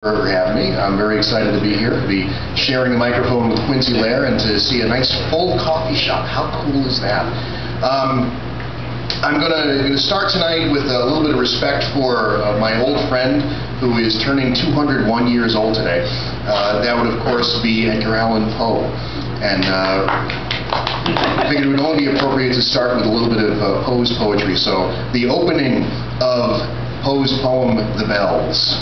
For having me. I'm very excited to be here, to be sharing the microphone with Quincy Lair and to see a nice full coffee shop. How cool is that? I'm going to start tonight with a little bit of respect for my old friend who is turning 201 years old today. That would, of course, be Edgar Allan Poe. And I figured it would only be appropriate to start with a little bit of Poe's poetry. So the opening of Poe's poem, The Bells.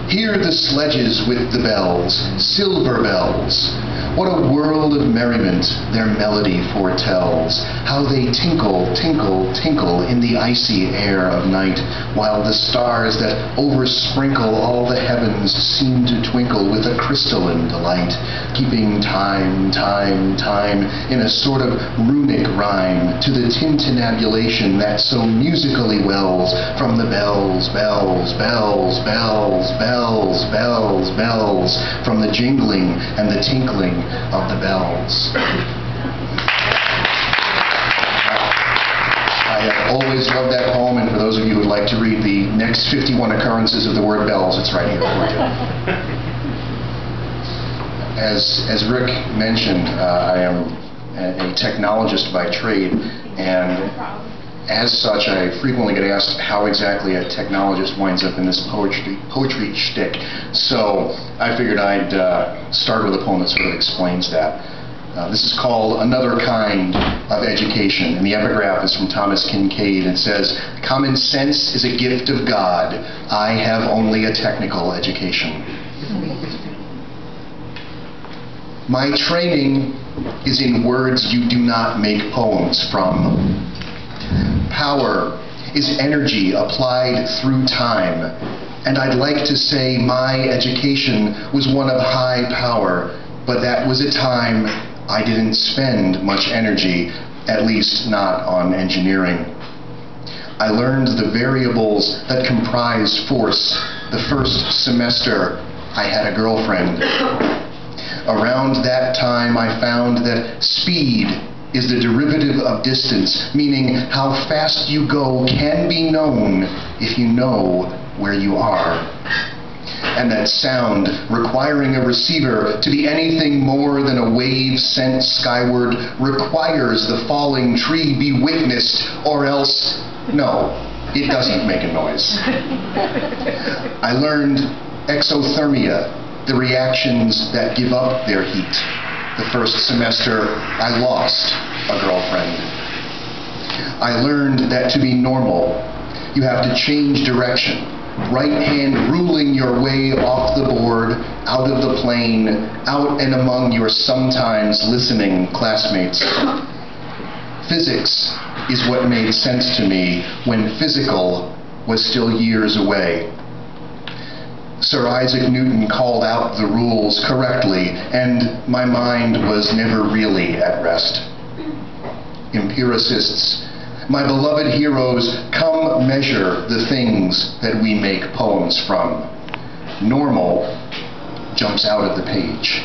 Hear the sledges with the bells, silver bells. What a world of merriment their melody foretells. How they tinkle, tinkle, tinkle in the icy air of night, while the stars that oversprinkle all the heavens seem to twinkle with a crystalline delight, keeping time, time, time in a sort of runic rhyme to the tintinnabulation that so musically wells from the bells, bells, bells, bells, bells, bells, bells, from the jingling and the tinkling of the bells. I have always loved that poem, and for those of you who would like to read the next 51 occurrences of the word bells, it's right here for you. As Rick mentioned, I am a technologist by trade, and as such, I frequently get asked how exactly a technologist winds up in this poetry shtick. So I figured I'd start with a poem that sort of explains that. This is called Another Kind of Education, and the epigraph is from Thomas Kincaid. It says, "Common sense is a gift of God. I have only a technical education. My training is in words you do not make poems from. Power is energy applied through time, and I'd like to say my education was one of high power, but that was a time I didn't spend much energy, at least not on engineering. I learned the variables that comprise force the first semester I had a girlfriend. Around that time I found that speed is the derivative of distance, meaning how fast you go can be known if you know where you are. And that sound, requiring a receiver to be anything more than a wave sent skyward, requires the falling tree be witnessed, or else, no, it doesn't make a noise. I learned exothermia, the reactions that give up their heat. The first semester, I lost a girlfriend. I learned that to be normal, you have to change direction, right hand ruling your way off the board, out of the plane, out and among your sometimes listening classmates. Physics is what made sense to me when physical was still years away. Sir Isaac Newton called out the rules correctly, and my mind was never really at rest. Empiricists, my beloved heroes, come measure the things that we make poems from. Normal jumps out of the page.